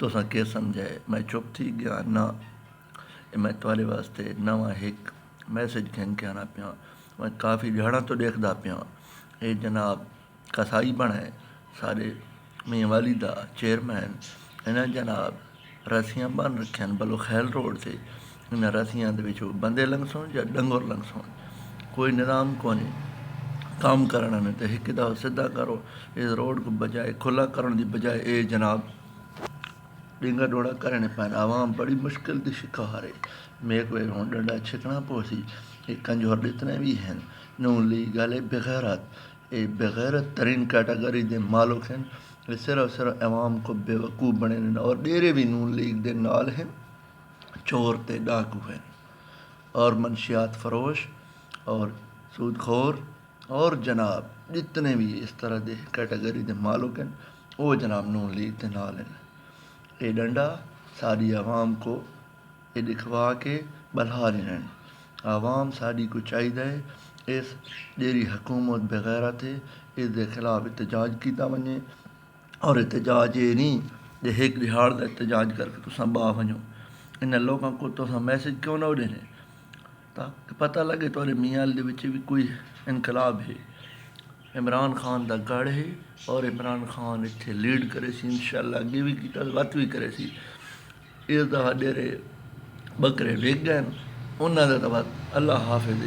तुसां के समझाए मैं चुप थी गया ना। मैं तुहाडे वास्ते नवा एक मैसेज कहन के आना पिया। मैं काफ़ी ध्याड़ा तो देखदा पिया ये जनाब कसाई बना है सारे मियां वाली दा चेयरमैन इन्हें जनाब रस्सियां बन रखियां बलो खैल रोड से। इन रस्सियां दे विच बंदे लंघसों या डंगोर लंघसों कोई निज़ाम कोनी काम करना ने तो एक दफ़ा सीधा करो। इस रोड को बजाय खुला करने की बजाय ये जनाब डिंगा डोड़ा करने पैन। आवाम बड़ी मुश्किल की शिकार है। मेरे को हूँ डंडा छिकना पोसी ये कंजोर जितने भी हैं नून लीग वाले बेगैरत ये बेगैरत तरीन कैटेगरी के मालूक हैं। ये सिर्फ आवाम को बेवकूफ़ बने और डेरे भी नून लीग के नाल हैं। चोर ते डाकू हैं और मनशियात फरोश और सूदखोर और जनाब जितने भी इस तरह के कैटेगरी के मालूक हैं वो जनाब नून लीग के नाल हैं। ये डंडा सारी आवाम को ये दिखवा के बल्हा देन। आवाम साड़ी को चाहिए इस जेरी हुकूमत बेगैरत है इसके खिलाफ एहतजाज किया वने और एहतजाज ये नहीं जे एक दिहाड़ का एहतजाज करके तुसा बाह वनो। इन लोगों को तुसा मैसेज क्यों ना देने ताकि पता लगे तुहाडे मियां दे विच भी कोई इनकलाब है। इमरान खान का गढ़ है और इमरान खान इत्थे लीड करे सी इंशाअल्लाह अगे भी कीता वत भी करे सी। इस दफ़ा डेरे बकरे विक गए उन्होंने दफ़ा अल्लाह हाफिज़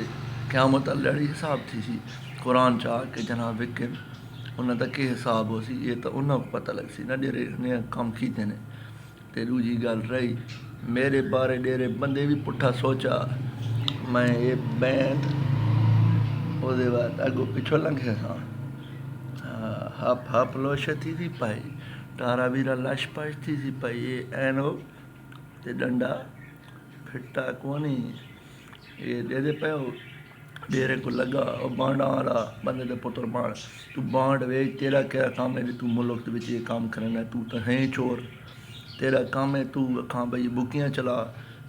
क़यामत लड़ी हिसाब थी सी कुरान चा के जनाब विकन उन्हें तो के हिसाब हो सी ये तो उन्होंने पता लग सी ना डेरे ने काम कीते ने। ते दूजी गल रही मेरे बारे डेरे बंदे भी पुट्ठा सोचा मैं ये बैंड ਉਹਦੇ बाद अगों पिछों लंघे सा हप हप लोश थी पाई तारा वीरा लश पश थी पाई ये एनो ते डंडा फिटा कोनी ये दे पे डेरे को लगा और बांडा वाला बंदे दे पुत्र बाण तू बांड वे तेरा क्या काम है तू मुल्क के ये काम करना तू तो है चोर तेरा काम है तू अखां भाई बुकियां चला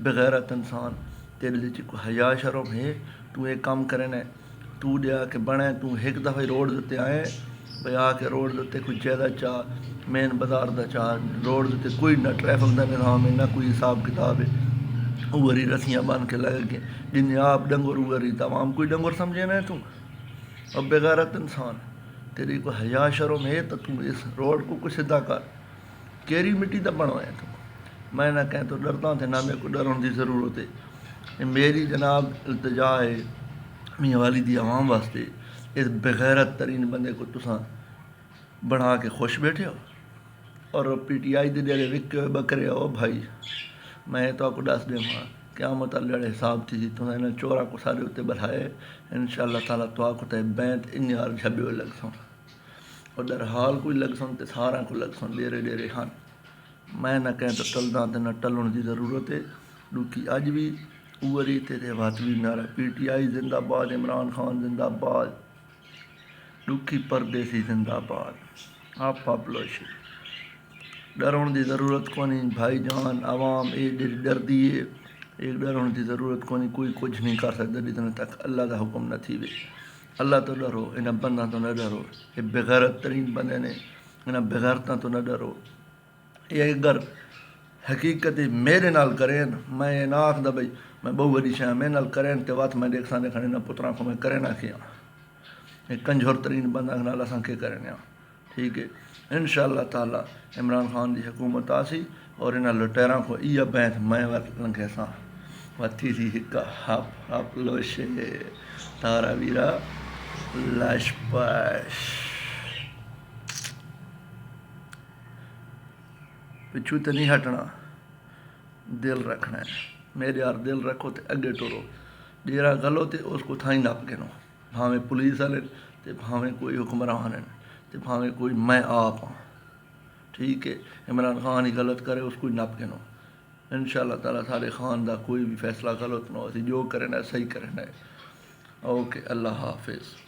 बेगैरत इंसान तेरे लिए कोई हया शर्म है तू ये काम करना तू दिया के बने तू एक दफ़ा रोड उत्ते आए भाई आके रोड उत्ते कोई ज्यादा चाह मेन बाजार का चाह रोड उत्ते कोई ना ट्रैफिक का निज़ाम है ना कोई हिसाब किताब है उगरी रस्सियाँ बन के लग गए जिन्हें आप डंगोर उगरी तमाम कोई डंगोर समझे ना तू अब बेगैरत इंसान तेरी को हया शर्म है तो तू इस रोड को कुछ सीधा कर केरी मिट्टी का बनवाए तू मैं ना कहें तो डरता थे ना मेरे को डरने की ज़रूरत है। मेरी जनाब इल्तजा है मियां वाली दी आवाम वास्ते इस बेगैरत तरीन बंदे को तुसा बना के खुश बैठे हो और PTI दे डेरे विक बकरे हो भाई मैं तो आपको दस देवां क़यामत लड़े हिसाब थी तुम इन चोरा को सारे उत्ते बढ़ाए इंशाअल्लाह ताला तो आपको ते बैंत इन यार छबियो लग सो और दर हाल कोई लग सों ते सारा को लग सों डेरे डेरे हाँ मैं ना कहें तो टलदा ते ना टलन की ज़रूरत है दुखी अज भी उवरी ते बात भी नारा PTI जिंदाबाद इमरान खान जिंदाबाद दुखी परदेसी जिंदाबाद आप पापलोश डरने की ज़रूरत कोनी भाईजान आवाम ये डरदी है एक डरने की ज़रूरत कोनी कोई कुछ नहीं कर सकता जितने तक अल्लाह का हुक्म न थी वे अल्लाह तो डरो इन्हें बंदा तो न डरो ये बेगैरत तरीन बंदे ने इन्हें बेगैरता तो न डरो ये अगर हकीकत मेरे नाल करें मैं ना आखदा भाई मैं बहु बड़ी शाह मेरे नाल करें तो बात मैं देख साने खड़े ना पुत्रा को मैं करे ना किया एक कंजोर तरीन बंदा नाल असां के करने ठीक है इंशाअल्लाह ताला इमरान खान की हुकूमत आसी और इन्हां लुटेरां को इहा बैंत मैं लंघे सा वथी सी हिक्का हप हप लोशे तारा वीरा लशपश पिछू तो नहीं हटना दिल रखना है मेरे यार दिल रखो तो अगे टुरो जेरा गलो तो उसको थाई नप गिनो भावें पुलिस वाले तो भावें कोई हुक्मरान हैं तो भावें कोई मैं आप हाँ ठीक है इमरान खान ही गलत करे उसको नप गिनो इंशाअल्लाह ताला सारे खान का कोई भी फैसला गलत ना हो जो करना है सही करना है ओके अल्लाह हाफिज़।